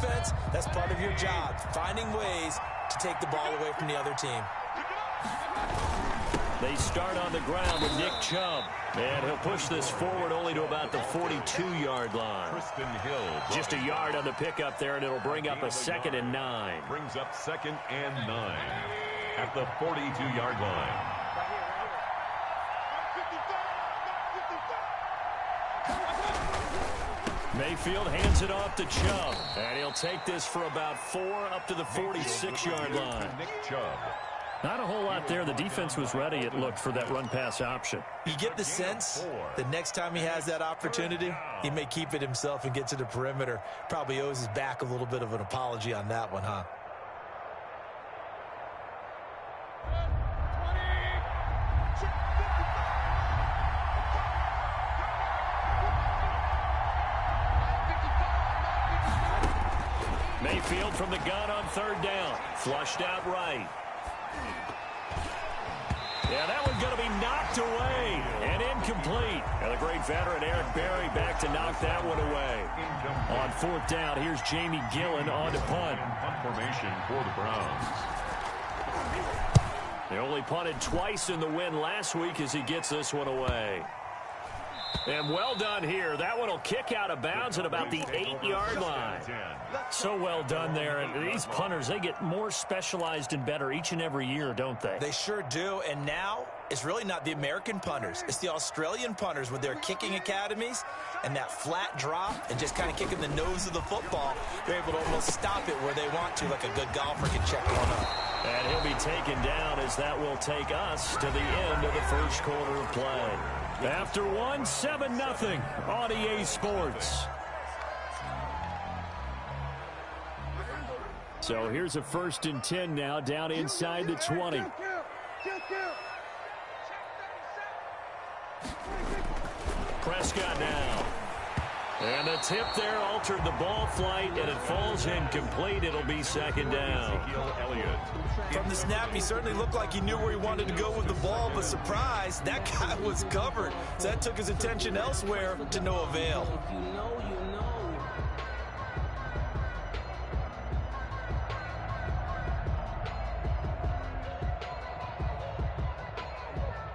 defense, that's part of your job, finding ways to take the ball away from the other team. They start on the ground with Nick Chubb. And he'll push this forward only to about the 42-yard line. Just a yard on the pickup there, and it'll bring up a 2nd and 9. Brings up 2nd and 9 at the 42-yard line. Mayfield hands it off to Chubb. And he'll take this for about 4 up to the 46-yard line. Nick Chubb. Not a whole lot there. The defense was ready, it looked, for that run-pass option. You get the sense the next time he has that opportunity, he may keep it himself and get to the perimeter. Probably owes his back a little bit of an apology on that one, huh? Mayfield from the gun on 3rd down. Flushed out right. Yeah, that one's going to be knocked away and incomplete. And the great veteran Eric Berry back to knock that one away. On 4th down, here's Jamie Gillen on to punt. Punt formation for the Browns. They only punted twice in the win last week as he gets this one away. And well done here. That one will kick out of bounds at about the 8-yard line. So well done there. And these punters, they get more specialized and better each and every year, don't they? They sure do. And now it's really not the American punters. It's the Australian punters with their kicking academies and that flat drop and just kind of kicking the nose of the football. They're able to almost stop it where they want to, like a good golfer can check one up. And he'll be taken down as that will take us to the end of the first quarter of play. After one, 7-0 on EA Sports. So here's a 1st and 10 now down inside the 20. Prescott now. And the tip there altered the ball flight, and it falls incomplete. It'll be 2nd down. From the snap, he certainly looked like he knew where he wanted to go with the ball, but surprise, that guy was covered. So that took his attention elsewhere to no avail.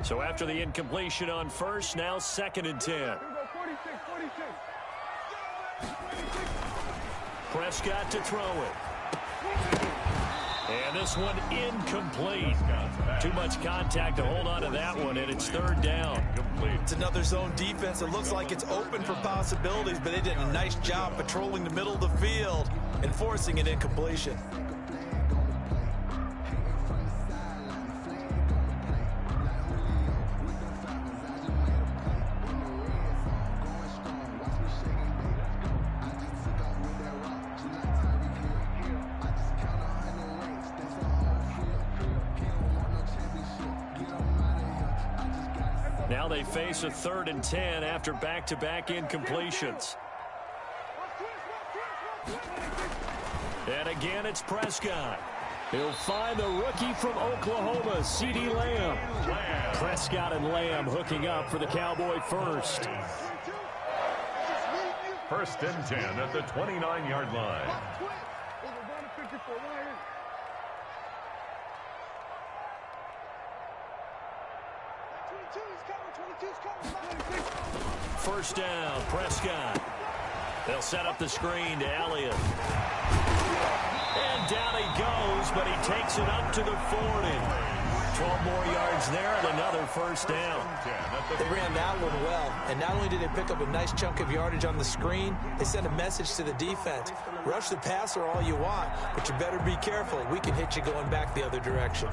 So after the incompletion on 1st, now 2nd and 10. Prescott to throw it. And this one incomplete. Too much contact to hold on to that one, and it's 3rd down. It's another zone defense. It looks like it's open for possibilities, but they did a nice job patrolling the middle of the field and forcing an incompletion. Now they face a 3rd and 10 after back-to-back incompletions. And again, it's Prescott. He'll find the rookie from Oklahoma, CeeDee Lamb. Prescott and Lamb hooking up for the Cowboy first. 1st and 10 at the 29-yard line. First down, Prescott. They'll set up the screen to Elliott. And down he goes, but he takes it up to the 40. 12 more yards there and another first down. They ran that one well, and not only did they pick up a nice chunk of yardage on the screen, they sent a message to the defense. Rush the passer all you want, but you better be careful. We can hit you going back the other direction.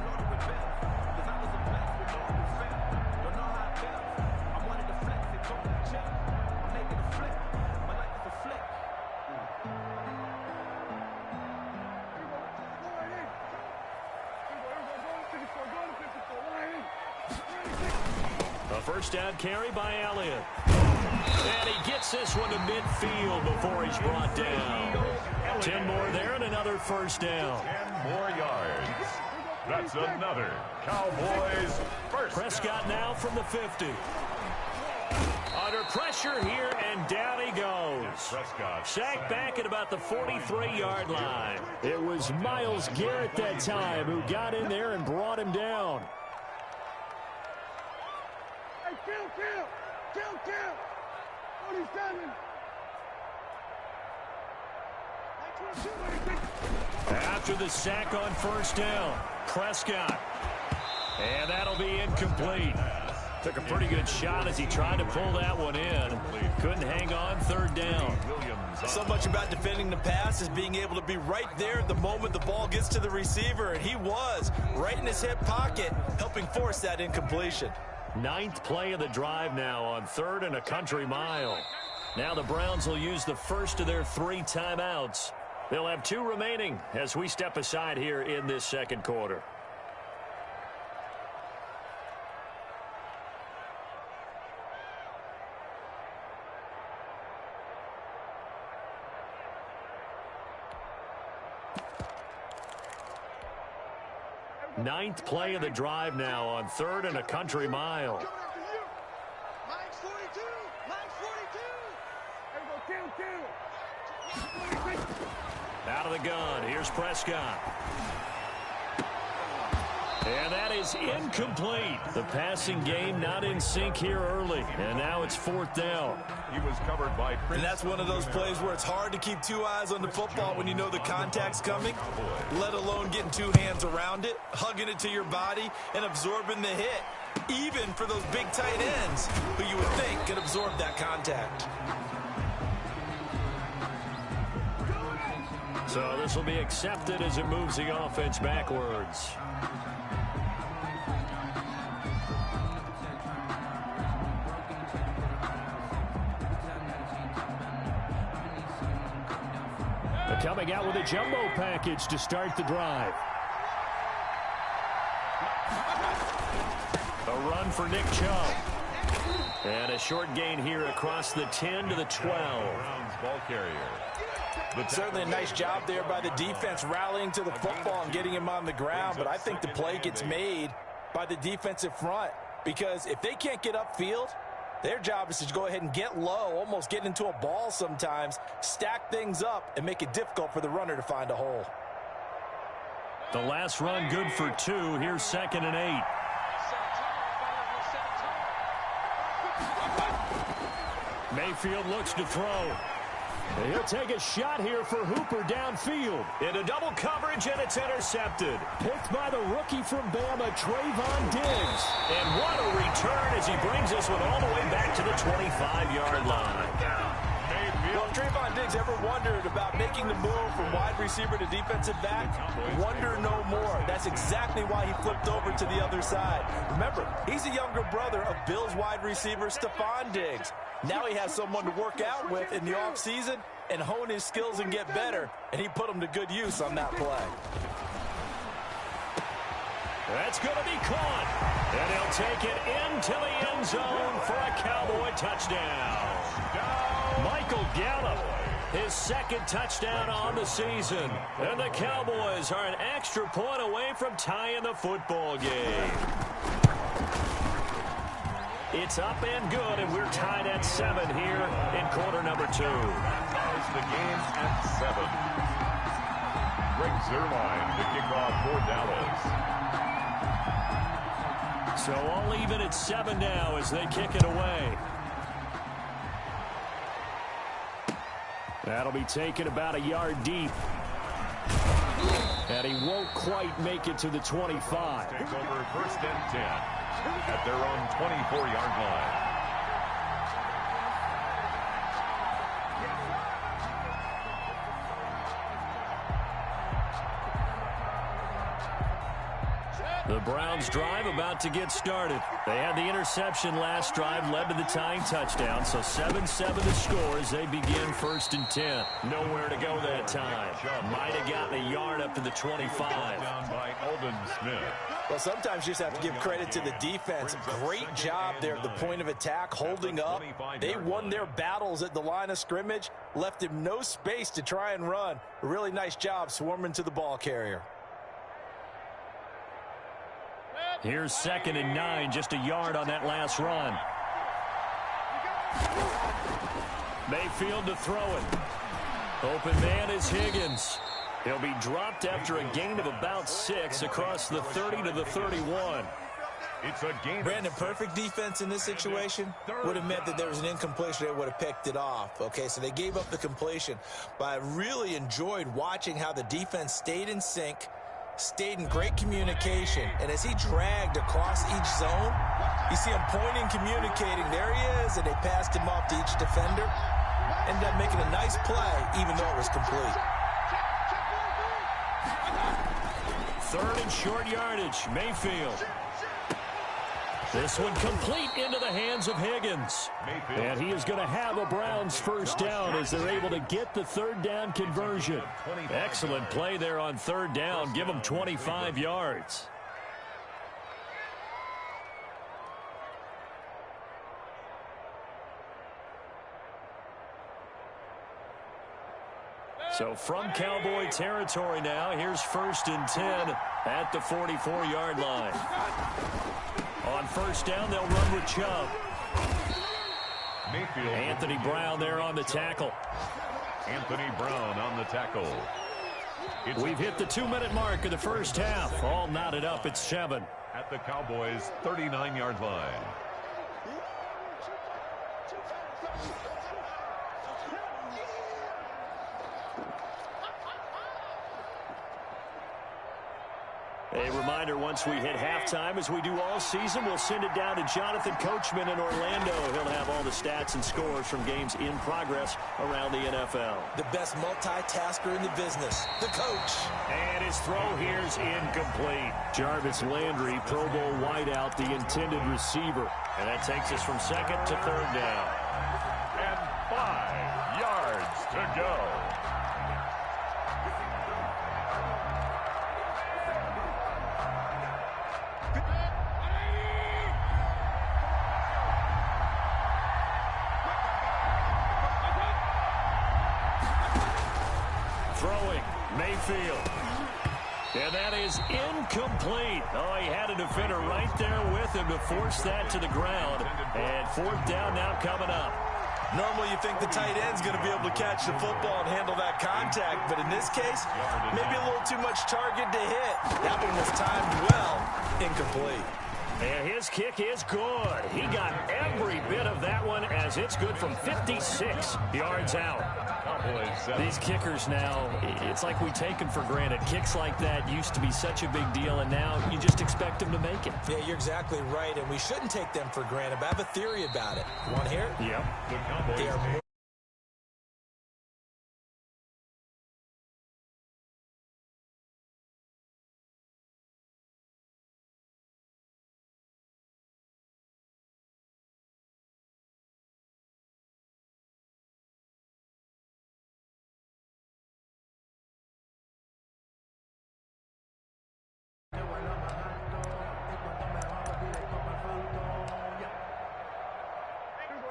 First down carry by Elliott. And he gets this one to midfield before he's brought down. 10 more there and another first down. 10 more yards. That's another Cowboys first Prescott down. now from the 50. Under pressure here, and down he goes. Sacked back at about the 43-yard line. It was Myles Garrett that time who got in there and brought him down. Hey, kill. 47. After the sack on first down, Prescott. And that'll be incomplete. Took a pretty good shot as he tried to pull that one in. Couldn't hang on third down. So much about defending the pass is being able to be right there at the moment the ball gets to the receiver, and he was right in his hip pocket, helping force that incompletion. Ninth play of the drive now on 3rd and a country mile. Now the Browns will use the first of their 3 timeouts. They'll have 2 remaining as we step aside here in this second quarter. Ninth play of the drive now on 3rd and a country mile. Out of the gun, here's Prescott. And that is incomplete. The passing game not in sync here early. And now it's 4th down. He was covered by Prince. And that's one of those plays where it's hard to keep 2 eyes on the football when you know the contact's coming, let alone getting 2 hands around it, hugging it to your body, and absorbing the hit, even for those big tight ends who you would think could absorb that contact. So this will be accepted as it moves the offense backwards. Coming out with a jumbo package to start the drive. A run for Nick Chubb. And a short gain here across the 10 to the 12. Browns ball carrier. Certainly a nice job there by the defense rallying to the football and getting him on the ground, but I think the play gets made by the defensive front because if they can't get upfield, their job is to go ahead and get low, almost get into a ball sometimes, stack things up, and make it difficult for the runner to find a hole. The last run good for 2. Here's 2nd and 8. Mayfield looks to throw. He'll take a shot here for Hooper downfield. Into double coverage, and it's intercepted. Picked by the rookie from Bama, Trayvon Diggs. And what a return as he brings this one all the way back to the 25-yard line. Well, if Trayvon Diggs ever wondered about making the move from wide receiver to defensive back, wonder no more. That's exactly why he flipped over to the other side. Remember, he's a younger brother of Bills wide receiver Stephon Diggs. Now he has someone to work out with in the offseason and hone his skills and get better, and he put them to good use on that play. That's going to be caught, and he'll take it into the end zone for a Cowboy touchdown. Michael Gallup, his 2nd touchdown on the season, and the Cowboys are an extra point away from tying the football game. It's up and good, and we're tied at 7 here in quarter number 2. Ties the game at 7. Greg Zuerlein to kick off for Dallas. So all even at 7 now as they kick it away. That'll be taken about a yard deep. And he won't quite make it to the 25. Take over 1st and 10 at their own 24-yard line. The Browns drive about to get started. They had the interception last drive, led to the tying touchdown. So 7-7 the score as they begin 1st and 10. Nowhere to go that time. Might have gotten a yard up to the 25. Down by Aldon Smith. Well, sometimes you just have to give credit to the defense. Great job there at the point of attack, holding up. They won their battles at the line of scrimmage, left him no space to try and run. A really nice job swarming to the ball carrier. Here's 2nd and 9, just a yard on that last run. Mayfield to throw it. Open man is Higgins. He'll be dropped after a gain of about 6 across the 30 to the 31. It's a game. Brandon, perfect defense in this situation would have meant that there was an incompletion. They would have picked it off. Okay, so they gave up the completion. But I really enjoyed watching how the defense stayed in sync, stayed in great communication. And as he dragged across each zone, you see him pointing, communicating. There he is, and they passed him off to each defender. Ended up making a nice play, even though it was complete. Third and short yardage, Mayfield. This one complete into the hands of Higgins. And he is going to have a Browns first down as they're able to get the third down conversion. Excellent play there on third down. Give them 25 yards. So from Cowboy territory now, here's 1st and 10 at the 44-yard line. On first down, they'll run with Chubb. Mayfield. Anthony Brown there on the tackle. Anthony Brown on the tackle. We've hit the 2-minute mark of the first half. All knotted up at 7. At the Cowboys' 39-yard line. A reminder, once we hit halftime, as we do all season, we'll send it down to Jonathan Coachman in Orlando. He'll have all the stats and scores from games in progress around the NFL. The best multitasker in the business, the coach. And his throw here's incomplete. Jarvis Landry, Pro Bowl wideout, the intended receiver. And that takes us from 2nd to 3rd down. And 5 yards to go. Mayfield. And that is incomplete. Oh, he had a defender right there with him to force that to the ground. And 4th down now coming up. Normally you think the tight end's going to be able to catch the football and handle that contact, but in this case, maybe a little too much target to hit. That one was timed well, incomplete. And his kick is good. He got every bit of that one as it's good from 56 yards out. These kickers now, it's like we take them for granted. Kicks like that used to be such a big deal, and now you just expect them to make it. Yeah, you're exactly right, and we shouldn't take them for granted, but I have a theory about it. You want to hear it? Yep. They are more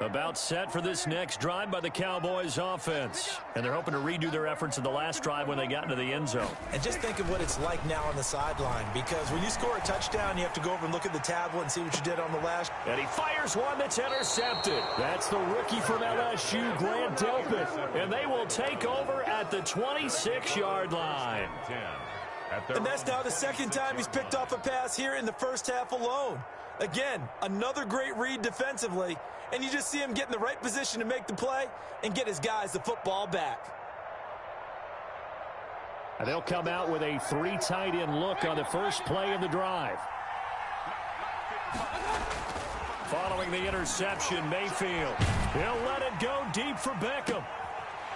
about set for this next drive by the Cowboys offense. And they're hoping to redo their efforts in the last drive when they got into the end zone. And just think of what it's like now on the sideline, because when you score a touchdown, you have to go over and look at the tablet and see what you did on the last. And he fires one that's intercepted. That's the rookie from LSU, Grant Delpit. And they will take over at the 26-yard line. And that's now the 2nd time he's picked off a pass here in the first half alone. Again, another great read defensively, and you just see him get in the right position to make the play and get his guys the football back. And they'll come out with a 3 tight end look on the first play of the drive. Following the interception, Mayfield. He'll let it go deep for Beckham.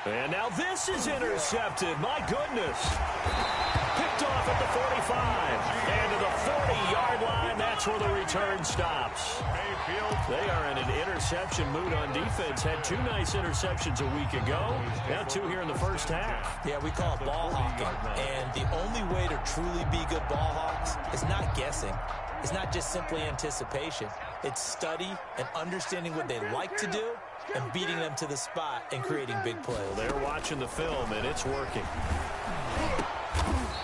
And now this is intercepted. My goodness. Picked off at the 45. And to the 40-yard line, that's where the return stops. They are in an interception mood on defense. Had 2 nice interceptions a week ago. Now 2 here in the first half. Yeah, we call it ball hawking. And the only way to truly be good ball hawks is not guessing. It's not just simply anticipation. It's study and understanding what they like to do and beating them to the spot and creating big plays. Well, they're watching the film, and it's working.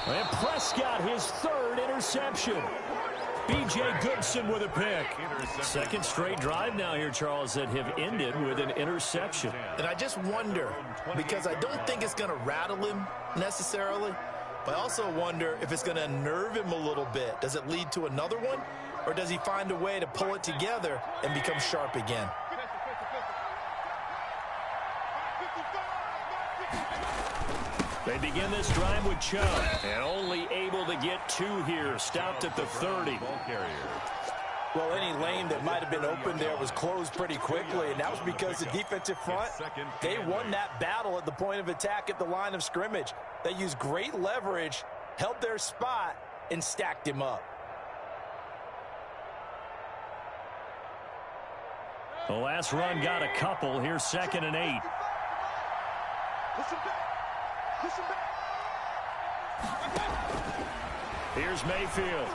And Prescott, his 3rd interception. B.J. Goodson with a pick. Second straight drive now here, Charles, that have ended with an interception. And I just wonder, because I don't think it's going to rattle him necessarily, but I also wonder if it's going to unnerve him a little bit. Does it lead to another one, or does he find a way to pull it together and become sharp again? They begin this drive with Chubb, and only able to get 2 here. Stopped at the 30. Well, any lane that might have been open there was closed pretty quickly, and that was because the defensive front, they won that battle at the point of attack at the line of scrimmage. They used great leverage, held their spot, and stacked him up. The last run got a couple. Here's 2nd and 8. Here's Mayfield.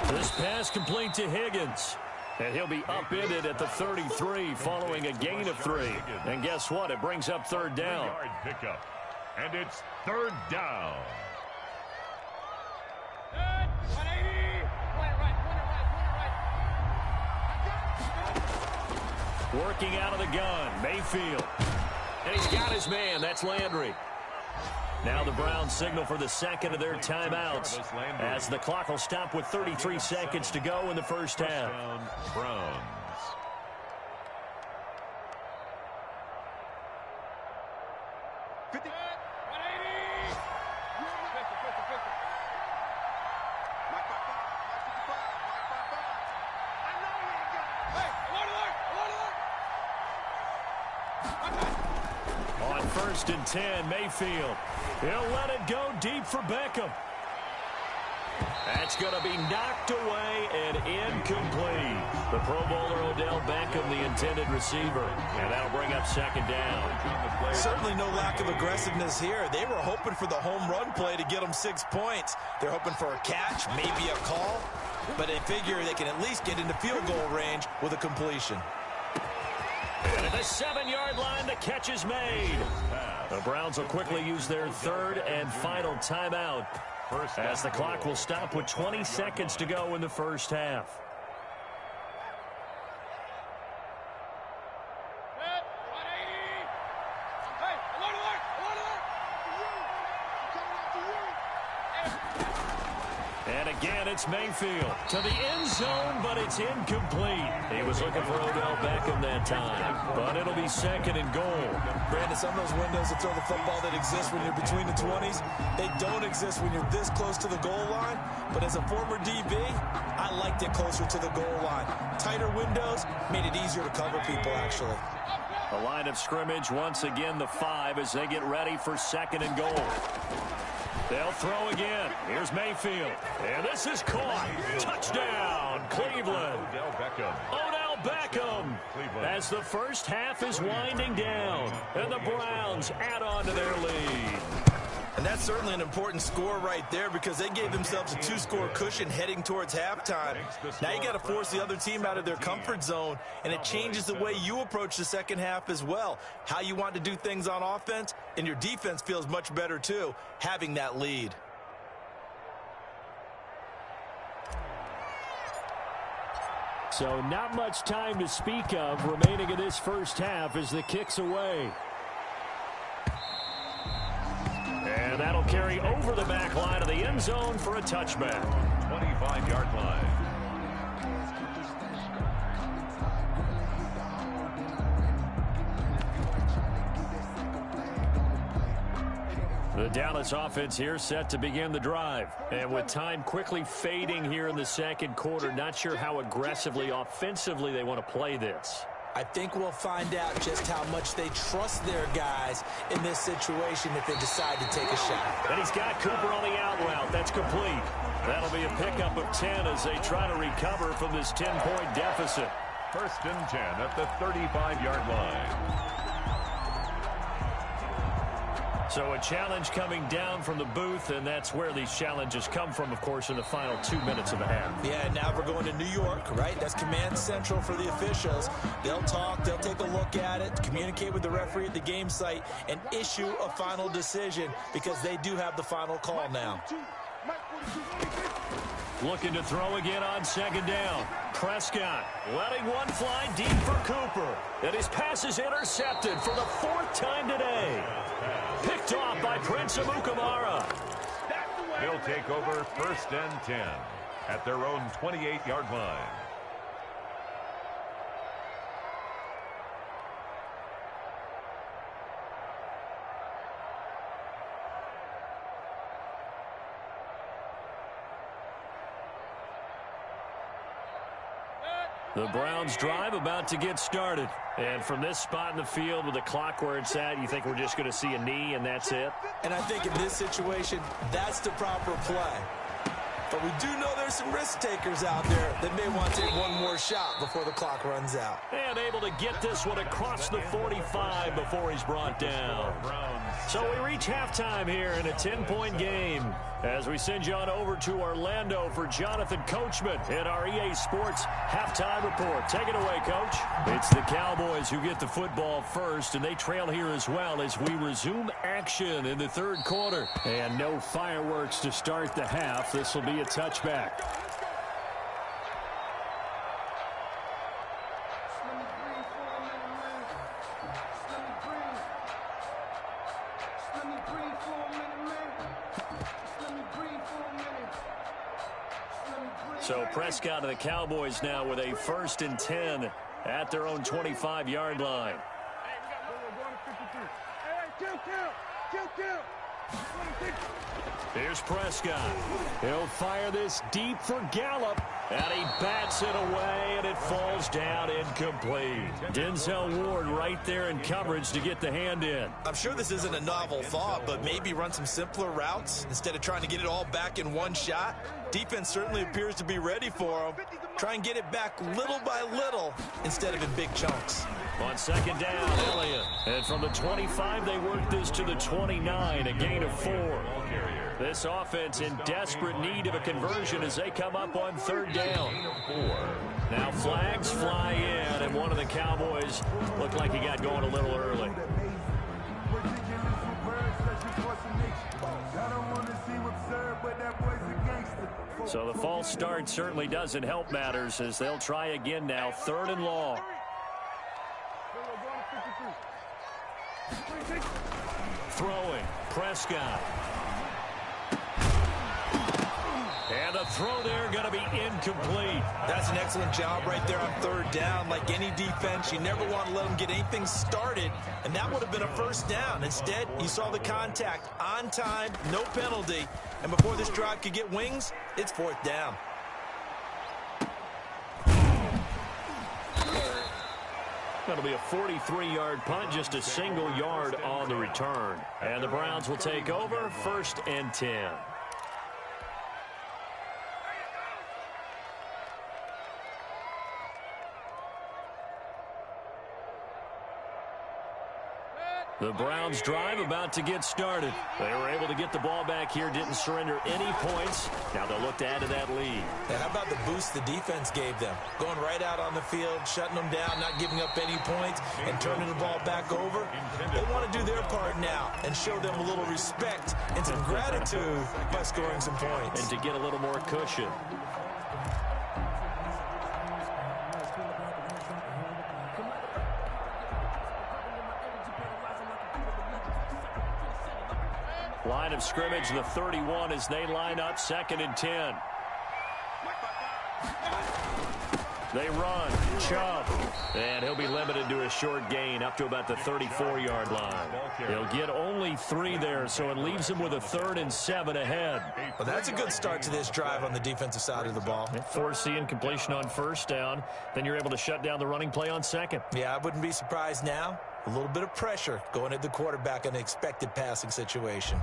This pass complete to Higgins. And he'll be upended at the 33 following a gain of 3. And guess what? It brings up 3rd down. Pickup. And it's 3rd down. Working out of the gun, Mayfield. And he's got his man. That's Landry. Now the Browns signal for the second of their timeouts as the clock will stop with 33 seconds to go in the first half. Browns. On 1st and 10, Mayfield. He'll let it go deep for Beckham. That's going to be knocked away and incomplete. The Pro Bowler Odell Beckham, the intended receiver. And that'll bring up 2nd down. Certainly no lack of aggressiveness here. They were hoping for the home run play to get them 6 points. They're hoping for a catch, maybe a call. But they figure they can at least get into field goal range with a completion. And at the 7-yard line, the catch is made. The Browns will quickly use their 3rd and final timeout as the clock will stop with 20 seconds to go in the first half. And again, it's Mayfield to the end zone, but it's incomplete. He was looking for Odell Beckham that time, but it'll be 2nd and goal. Brandon, some of those windows to throw the football that exist when you're between the 20s, they don't exist when you're this close to the goal line. But as a former DB, I liked it closer to the goal line. Tighter windows made it easier to cover people, actually. The line of scrimmage, once again, the 5 as they get ready for 2nd and goal. They'll throw again. Here's Mayfield. And this is caught. Touchdown, Cleveland. Odell Beckham. As the first half is winding down. And the Browns add on to their lead. And that's certainly an important score right there because they gave themselves a 2-score cushion heading towards halftime. Now you got to force the other team out of their comfort zone, and it changes the way you approach the second half as well. How you want to do things on offense, and your defense feels much better too, having that lead. So not much time to speak of remaining in this first half as the kick's away. And that'll carry over the back line of the end zone for a touchback. 25-yard line. The Dallas offense here set to begin the drive. And with time quickly fading here in the second quarter, not sure how aggressively, offensively they want to play this. I think we'll find out just how much they trust their guys in this situation if they decide to take a shot. And he's got Cooper on the out route. That's complete. That'll be a pickup of 10 as they try to recover from this 10-point deficit. 1st and 10 at the 35-yard line. So a challenge coming down from the booth, and that's where these challenges come from, of course, in the final 2 minutes of the half. Yeah, now we're going to New York, right? That's command central for the officials. They'll talk, they'll take a look at it, communicate with the referee at the game site, and issue a final decision because they do have the final call now. Looking to throw again on second down. Prescott letting one fly deep for Cooper. And his pass is intercepted for the 4th time today. Picked off by Prince Amukamara. They'll take over 1st and 10 at their own 28-yard line. The Browns drive about to get started. And from this spot in the field with the clock where it's at, you think we're just going to see a knee and that's it? And I think in this situation, that's the proper play. But we do know there's some risk takers out there that may want to take one more shot before the clock runs out. And able to get this one across the 45 before he's brought down. So we reach halftime here in a 10-point game as we send you on over to Orlando for Jonathan Coachman in our EA Sports Halftime Report. Take it away, Coach. It's the Cowboys who get the football first, and they trail here as well as we resume action in the 3rd quarter. And no fireworks to start the half. This will be a touchback. So Prescott of the Cowboys now with a 1st and 10 at their own 25-yard line. Here's Prescott. He'll fire this deep for Gallup. And he bats it away, and it falls down incomplete. Denzel Ward right there in coverage to get the hand in. I'm sure this isn't a novel thought, but maybe run some simpler routes instead of trying to get it all back in one shot. Defense certainly appears to be ready for him. Try and get it back little by little instead of in big chunks. On second down, Elliott. And from the 25, they work this to the 29, a gain of 4. This offense in desperate need of a conversion as they come up on 3rd down. Now flags fly in, and one of the Cowboys looked like he got going a little early. So the false start certainly doesn't help matters as they'll try again now, 3rd and long. Throwing, Prescott. And the throw there going to be incomplete. That's an excellent job right there on 3rd down. Like any defense, you never want to let them get anything started, and that would have been a 1st down. Instead, you saw the contact on time, no penalty, and before this drive could get wings, it's 4th down. That'll be a 43-yard punt, just a single yard on the return. And the Browns will take over 1st and 10. The Browns drive about to get started. They were able to get the ball back here, didn't surrender any points. Now they'll look to add to that lead. And how about the boost the defense gave them? Going right out on the field, shutting them down, not giving up any points, and turning the ball back over. They want to do their part now and show them a little respect and some gratitude by scoring some points. And to get a little more cushion. Line of scrimmage, the 31 as they line up 2nd and 10. They run, Chubb, and he'll be limited to a short gain up to about the 34-yard line. He'll get only 3 there, so it leaves him with a 3rd and 7 ahead. Well, that's a good start to this drive on the defensive side of the ball. Forcing completion on 1st down, then you're able to shut down the running play on 2nd. Yeah, I wouldn't be surprised now. A little bit of pressure going at the quarterback in an expected passing situation.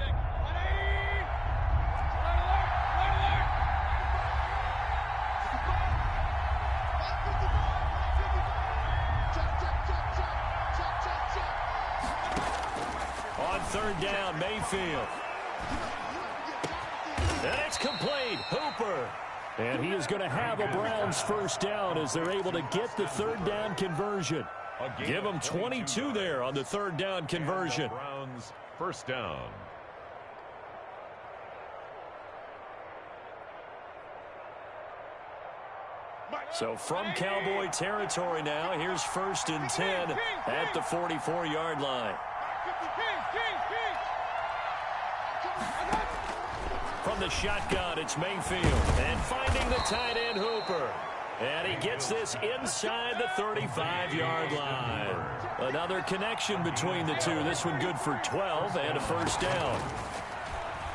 On 3rd down, Mayfield. And it's complete. Hooper. And he is going to have a Browns 1st down as they're able to get the 3rd down conversion. Give them 22 there on the 3rd down conversion. Browns 1st down. So from Cowboy territory now, here's 1st and 10 at the 44-yard line. From the shotgun, it's Mayfield. And finding the tight end, Hooper. And he gets this inside the 35-yard line. Another connection between the two. This one good for 12 and a 1st down.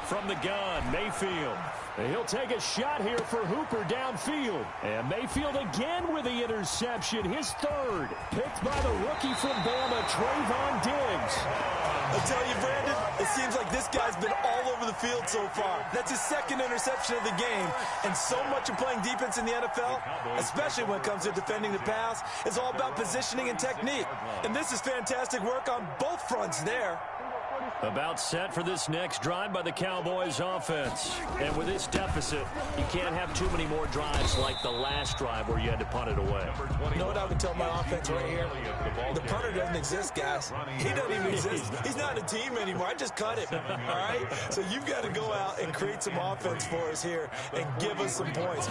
From the gun, Mayfield. He'll take a shot here for Hooper downfield. And Mayfield again with the interception, his 3rd. Picked by the rookie from Bama, Trayvon Diggs. I tell you, Brandon, it seems like this guy's been all over the field so far. That's his 2nd interception of the game. And so much of playing defense in the NFL, especially when it comes to defending the pass, is all about positioning and technique. And this is fantastic work on both fronts there. About set for this next drive by the Cowboys offense. And with this deficit, you can't have too many more drives like the last drive where you had to punt it away. You know what I would tell my offense right here? The punter doesn't exist, guys. He doesn't even exist. He's not a team anymore. I just cut him, all right? So you've got to go out and create some offense for us here and give us some points.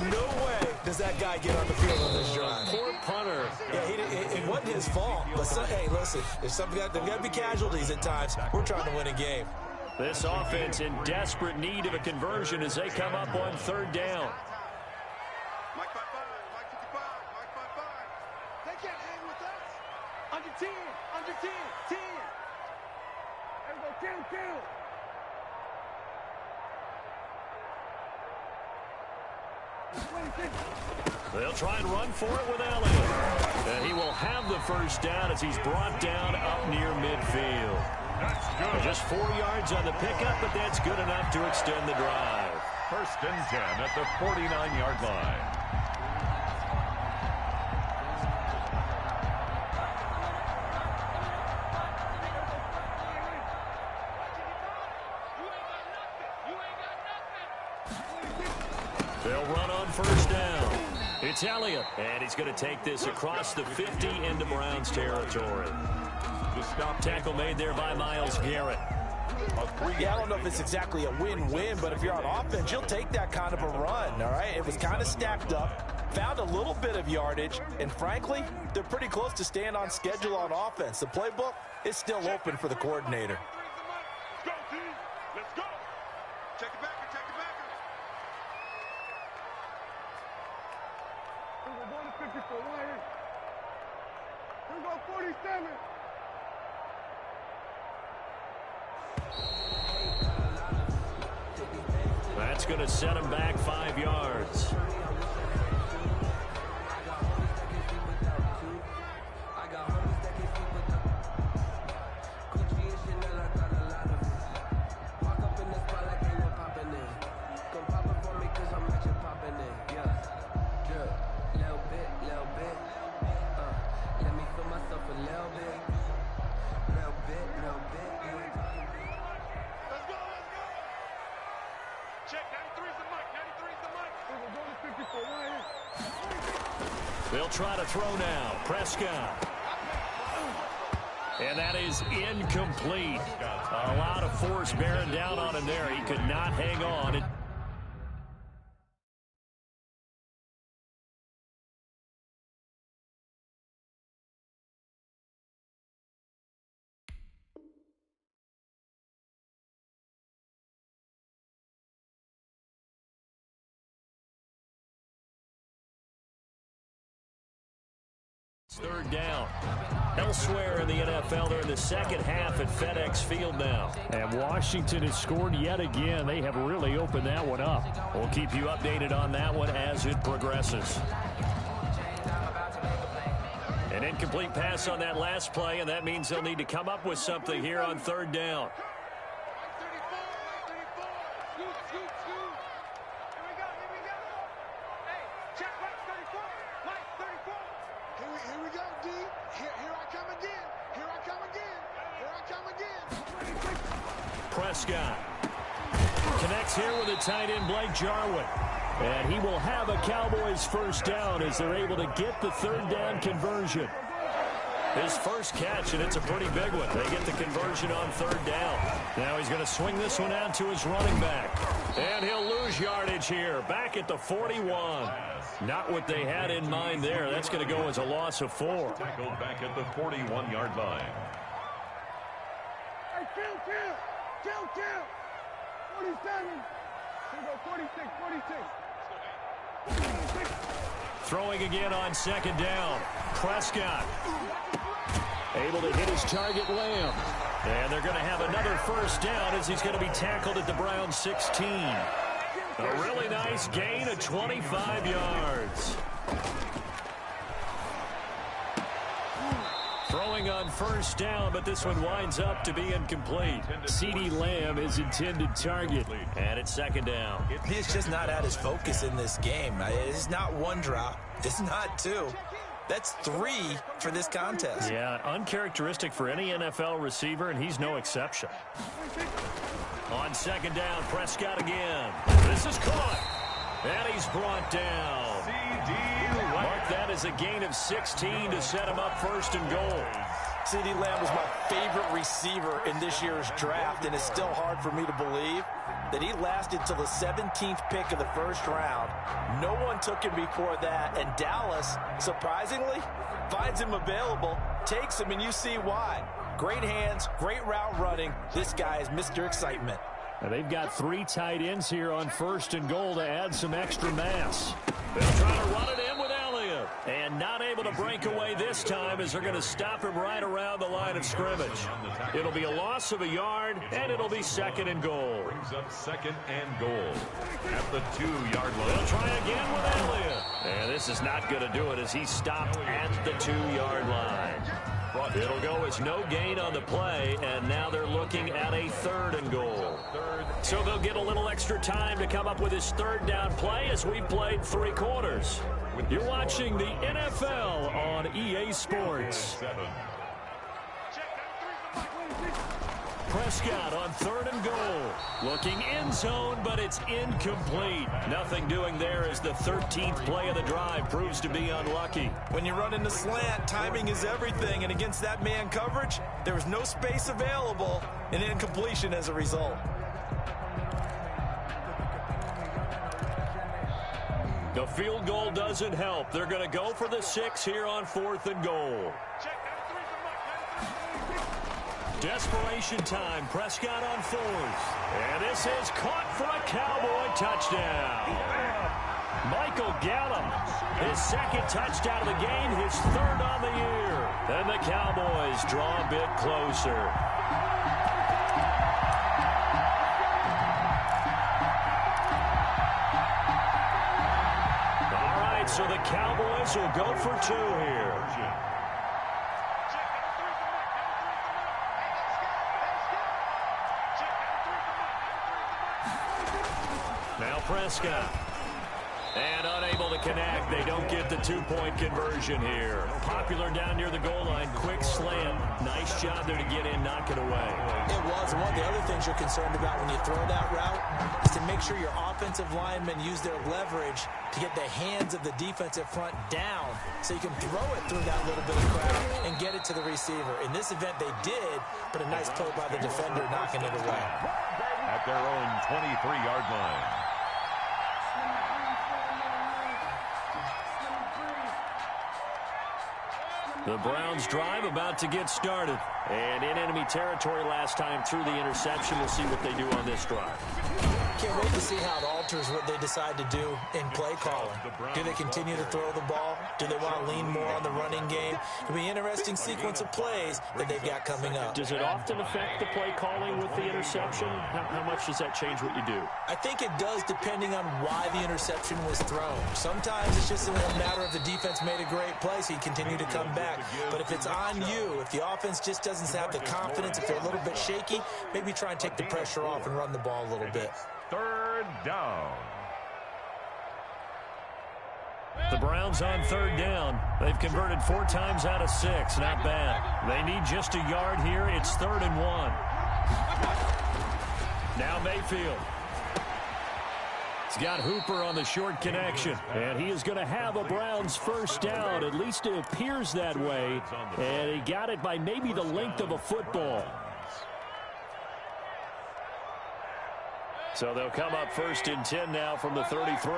No way does that guy get on the field on this drive. Poor punter. Yeah, it wasn't his fault. But, hey, listen, there's got to be casualties at times. We're trying to win a game. This offense in desperate need of a conversion as they come up on 3rd down. Mike 5-5, Mike 55, Mike 5-5. They can't hang with us. Under 10, under 10, 10. There we go, kill. They'll try and run for it with Elliott. And he will have the 1st down as he's brought down up near midfield. That's good. Just 4 yards on the pickup, but that's good enough to extend the drive. 1st and 10 at the 49-yard line. They'll run on 1st down. It's Elliott, and he's going to take this across the 50 into Browns territory. The stop Tackle made there by Myles Garrett. Yeah, I don't know if it's exactly a win-win, but if you're on offense, you'll take that kind of a run, all right? It was kind of stacked up, found a little bit of yardage, and frankly, they're pretty close to staying on schedule on offense. The playbook is still open for the coordinator. Let's go, team. Let's go. Check it back, check it back. We're going to 54, right here. We're going 47. That's going to set him back 5 yards. They'll try to throw now. Prescott. And that is incomplete. A lot of force bearing down on him there. He could not hang on. Third down. Elsewhere in the NFL, they're in the second half at FedEx Field now. And Washington has scored yet again. They have really opened that one up. We'll keep you updated on that one as it progresses. An incomplete pass on that last play, and that means they'll need to come up with something here on 3rd down. Prescott connects here with a tight end, Blake Jarwin. And he will have a Cowboys 1st down as they're able to get the 3rd down conversion. His first catch, and it's a pretty big one. They get the conversion on 3rd down. Now he's going to swing this one out to his running back. And he'll lose yardage here, back at the 41. Not what they had in mind there. That's going to go as a loss of 4. Tackled back at the 41-yard line. Hey, chill. 47. Here we go, 46. Throwing again on second down. Prescott able to hit his target, Lamb. And they're going to have another first down as he's going to be tackled at the Browns 16. A really nice gain of 25 yards. Throwing on first down, but this one winds up to be incomplete. CeeDee Lamb is intended target, and it's second down. He's just not at his focus in this game. It's not one drop. It's not two. That's 3 for this contest. Yeah, uncharacteristic for any NFL receiver, and he's no exception. On second down, Prescott again. This is caught. And he's brought down. Mark that as a gain of 16 to set him up first and goal. CeeDee Lamb was my favorite receiver in this year's draft, and it's still hard for me to believe that he lasted till the 17th pick of the first round. No one took him before that, and Dallas, surprisingly, finds him available, takes him, and you see why. Great hands, great route running. This guy is Mr. Excitement. Now they've got 3 tight ends here on first and goal to add some extra mass. They'll try to run it in with Elliott. And not able to break away this time as they're going to stop him right around the line of scrimmage. It'll be a loss of a yard, and it'll be second and goal. Brings up second and goal at the 2-yard line. They'll try again with Elliott. And this is not going to do it as he's stopped at the 2-yard line. It'll go as no gain on the play, and now they're looking at a third and goal. So they'll get a little extra time to come up with his third down play as we've played 3 quarters. You're watching the NFL on EA Sports. Prescott on third and goal. Looking end zone, but it's incomplete. Nothing doing there as the 13th play of the drive proves to be unlucky. When you run into slant, timing is everything, and against that man coverage, there was no space available, and incompletion as a result. The field goal doesn't help. They're going to go for the 6 here on 4th and goal. Desperation time. Prescott on 4th. And this is caught for a Cowboy touchdown. Michael Gallup, his 2nd touchdown of the game, his 3rd on the year. And the Cowboys draw a bit closer. All right, so the Cowboys will go for 2 here. Now Prescott. And unable to connect. They don't get the 2-point conversion here. Popular down near the goal line. Quick slant. Nice job there to get in, knock it away. It was. And one of the other things you're concerned about when you throw that route is to make sure your offensive linemen use their leverage to get the hands of the defensive front down so you can throw it through that little bit of crowd and get it to the receiver. In this event, they did, but a nice play by the defender knocking it away. At their own 23-yard line. The Browns drive about to get started. And in enemy territory last time through the interception. We'll see what they do on this drive. Can't wait to see how it alters what they decide to do in play calling. Do they continue to throw the ball? Do they want to lean more on the running game? It'll be an interesting sequence of plays that they've got coming up. Does it often affect the play calling with the interception? How much does that change what you do? I think it does depending on why the interception was thrown. Sometimes it's just a matter of the defense made a great play, so you continue to come back. But if it's on you, if the offense just doesn't have the confidence, if they're a little bit shaky, maybe try and take the pressure off and run the ball a little bit. 3rd down. The Browns on 3rd down. They've converted 4 times out of 6. Not bad. They need just a yard here. It's 3rd and 1. Now Mayfield. He's got Hooper on the short connection. And he is going to have a Browns first down. At least it appears that way. And he got it by maybe the length of a football. So they'll come up 1st and 10 now from the 33.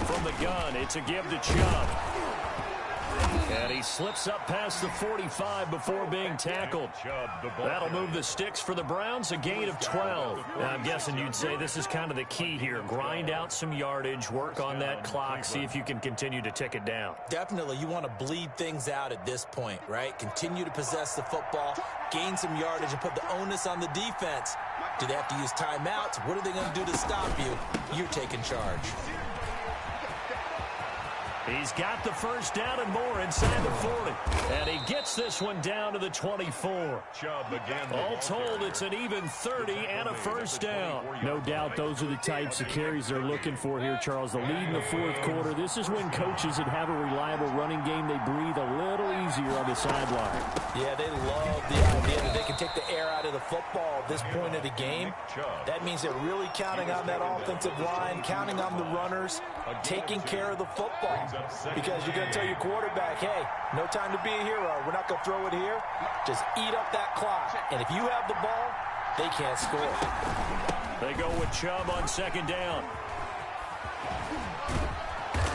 From the gun, it's a give to Chubb. And he slips up past the 45 before being tackled. That'll move the sticks for the Browns, a gain of 12. Now, I'm guessing you'd say this is kind of the key here. Grind out some yardage, work on that clock, see if you can continue to tick it down. Definitely, you want to bleed things out at this point, right? Continue to possess the football, gain some yardage, and put the onus on the defense. Do they have to use timeouts? What are they going to do to stop you? You're taking charge. He's got the first down and more inside the 40. And he gets this one down to the 24. All told, it's an even 30 and a first down. No doubt those are the types of carries they're looking for here, Charles. The lead in the fourth quarter. This is when coaches that have a reliable running game, they breathe a little easier on the sideline. Yeah, they love the idea that they can take the air out of the football at this point of the game. That means they're really counting on that offensive line, counting on the runners, taking care of the football. Because you're going to tell your quarterback, hey, no time to be a hero. We're not going to throw it here. Just eat up that clock. And if you have the ball, they can't score. They go with Chubb on 2nd down.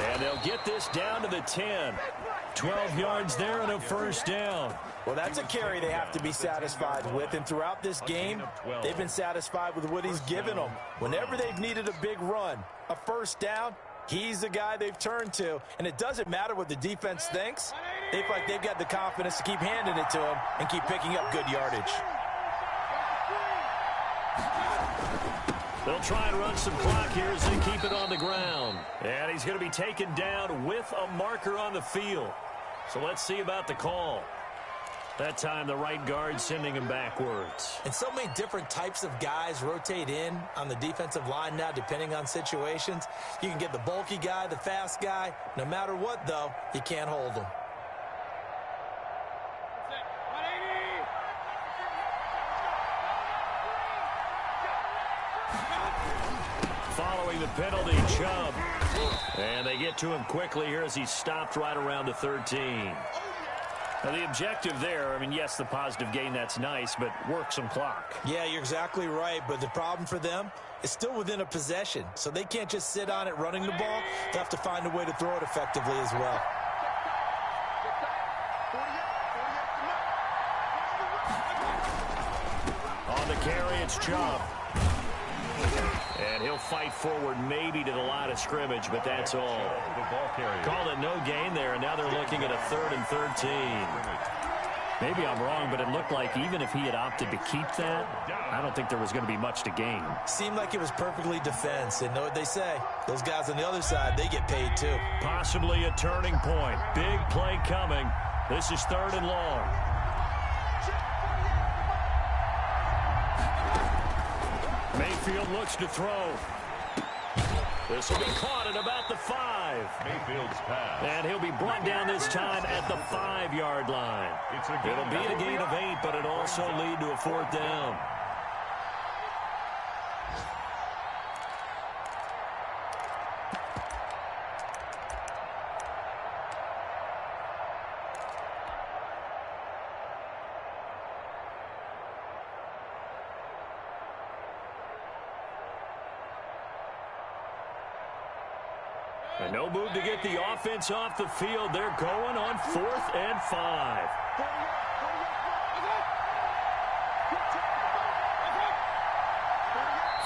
And they'll get this down to the 10. 12 yards there and a first down. Well, that's a carry they have to be satisfied with. And throughout this game, they've been satisfied with what he's given them. Whenever they've needed a big run, a first down, he's the guy they've turned to. And it doesn't matter what the defense thinks. They feel like they've got the confidence to keep handing it to him and keep picking up good yardage. They'll try and run some clock here as they keep it on the ground. And he's going to be taken down with a marker on the field. So let's see about the call. That time the right guard sending him backwards. And so many different types of guys rotate in on the defensive line now depending on situations. You can get the bulky guy, the fast guy. No matter what, though, you can't hold him. Following the penalty, Chubb. And they get to him quickly here as he's stopped right around the 13. Now, the objective there, I mean, yes, the positive gain, that's nice, but work some clock. Yeah, you're exactly right, but the problem for them is still within a possession, so they can't just sit on it running the ball. They have to find a way to throw it effectively as well. On the carry, it's Chubb. And he'll fight forward maybe to the line of scrimmage, but that's all. Called it no gain there, and now they're looking at a 3rd and 13. Maybe I'm wrong, but it looked like even if he had opted to keep that, I don't think there was going to be much to gain. Seemed like it was perfectly defense, and know what they say. Those guys on the other side, they get paid too. Possibly a turning point. Big play coming. This is 3rd and long. Mayfield looks to throw. This will be caught at about the 5. Mayfield's pass. And he'll be brought down this time at the 5-yard line. It'll be a gain of 8, but it'll also lead to a 4th down. And no move to get the offense off the field. They're going on 4th and 5.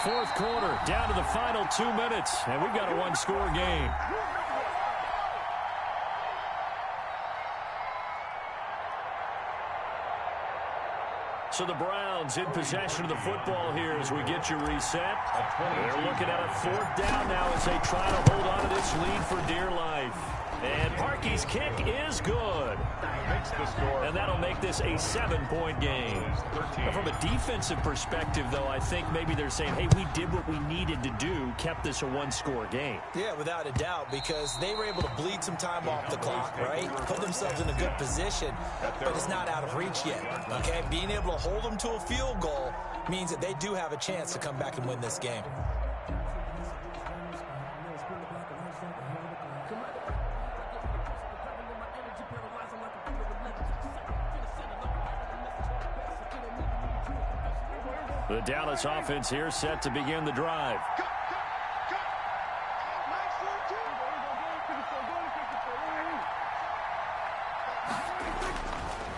Fourth quarter, down to the final 2 minutes, and we've got a one-score game. So the Browns in possession of the football here as we get you reset. They're looking at a 4th down now as they try to hold on to this lead for dear life. And Parkey's kick is good. And that'll make this a 7-point game. Now, from a defensive perspective, though, I think maybe they're saying, hey, we did what we needed to do, kept this a one-score game. Yeah, without a doubt, because they were able to bleed some time off the clock, right? Put themselves in a good position, but it's not out of reach yet, okay? Being able to hold them to a field goal means that they do have a chance to come back and win this game. The Dallas offense here set to begin the drive.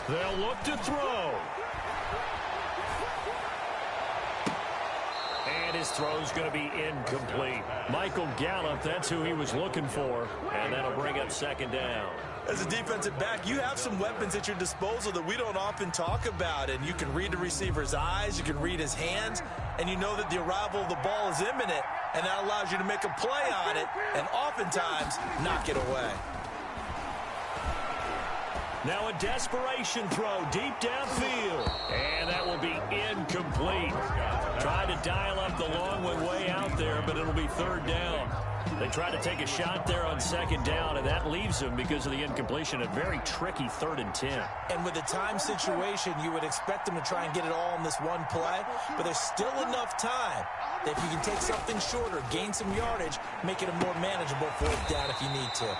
They'll look to throw. And his throw's going to be incomplete. Michael Gallup, that's who he was looking for. And that'll bring up second down. As a defensive back, you have some weapons at your disposal that we don't often talk about. And you can read the receiver's eyes, you can read his hands, and you know that the arrival of the ball is imminent. And that allows you to make a play on it and oftentimes knock it away. Now a desperation throw deep downfield. And that will be incomplete. Tried to dial up the long one way out there, but it'll be third down. They tried to take a shot there on second down, and that leaves them, because of the incompletion, a very tricky 3rd and 10. And with the time situation, you would expect them to try and get it all in this one play, but there's still enough time that if you can take something shorter, gain some yardage, make it a more manageable 4th down if you need to.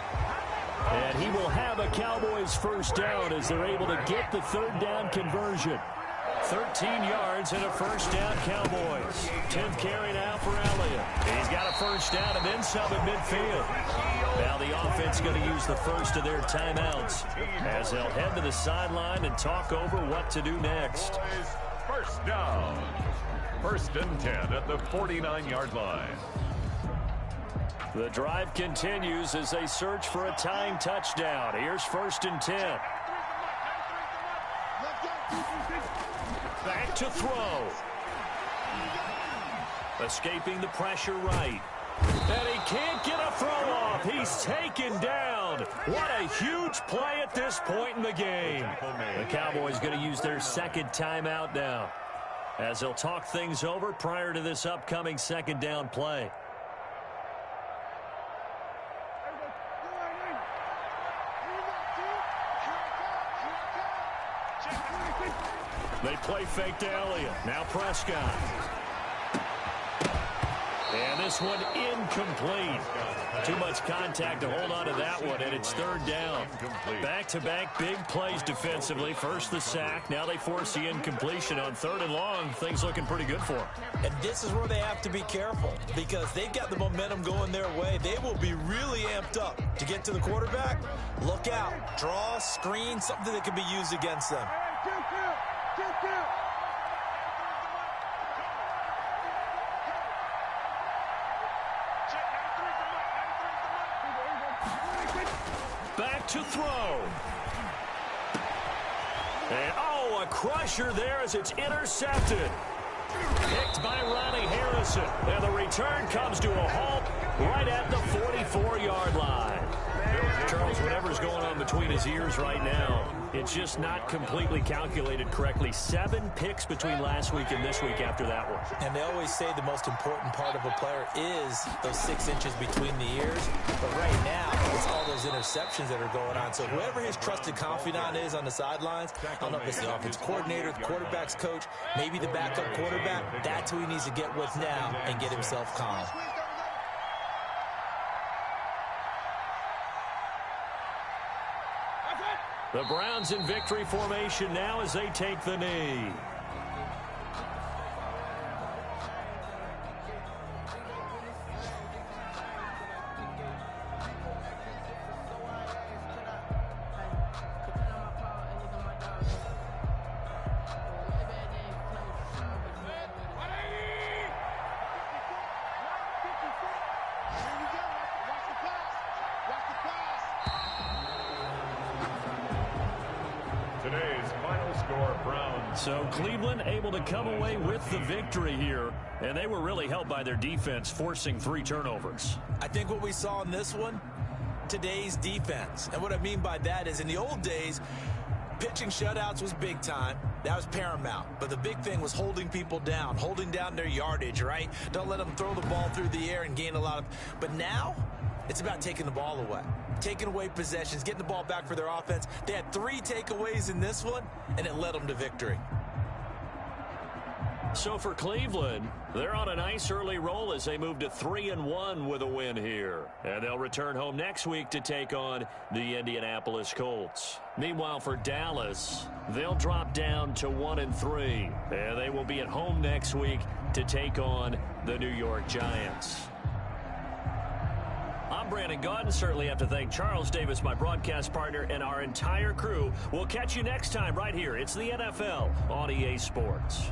And he will have a Cowboys first down as they're able to get the 3rd down conversion. 13 yards and a first down, Cowboys. 10th carry now for Elliott. He's got a first down and then some at midfield. Now the offense going to use the first of their timeouts as they'll head to the sideline and talk over what to do next. First down. 1st and 10 at the 49-yard line. The drive continues as they search for a tying touchdown. Here's 1st and 10. Back to throw. Escaping the pressure right. And he can't get a throw off. He's taken down. What a huge play at this point in the game. The Cowboys going to use their 2nd timeout now as they'll talk things over prior to this upcoming 2nd down play. They play fake to Elliott. Now Prescott. And this one incomplete. Too much contact to hold on to that one, and it's 3rd down. Back-to-back big plays defensively. First the sack. Now they force the incompletion on 3rd and long. Things looking pretty good for them. And this is where they have to be careful because they've got the momentum going their way. They will be really amped up to get to the quarterback. Look out. Draw, screen, something that can be used against them. Back to throw. And, oh, a crusher there as it's intercepted. Picked by Ronnie Harrison. And the return comes to a halt right at the 44-yard line. Charles, whatever's going on between his ears right now, it's just not completely calculated correctly. 7 picks between last week and this week after that one. And they always say the most important part of a player is those 6 inches between the ears. But right now, it's all those interceptions that are going on. So whoever his trusted confidant is on the sidelines, I don't know if it's the offense coordinator, the quarterback's coach, maybe the backup quarterback, that's who he needs to get with now and get himself calm. The Browns in victory formation now as they take the knee. Today's final score, Browns. So Cleveland able to come away with the victory here, and they were really helped by their defense, forcing 3 turnovers. I think what we saw in this one, today's defense. And what I mean by that is in the old days, pitching shutouts was big time. That was paramount. But the big thing was holding people down, holding down their yardage, right? Don't let them throw the ball through the air and gain a lot of... But now, it's about taking the ball away. Taking away possessions, getting the ball back for their offense. They had 3 takeaways in this one, and it led them to victory. So for Cleveland, they're on a nice early roll as they move to 3-1 with a win here. And they'll return home next week to take on the Indianapolis Colts. Meanwhile, for Dallas, they'll drop down to 1-3. And they will be at home next week to take on the New York Giants. I'm Brandon Gaudin. Certainly have to thank Charles Davis, my broadcast partner, and our entire crew. We'll catch you next time right here. It's the NFL on EA Sports.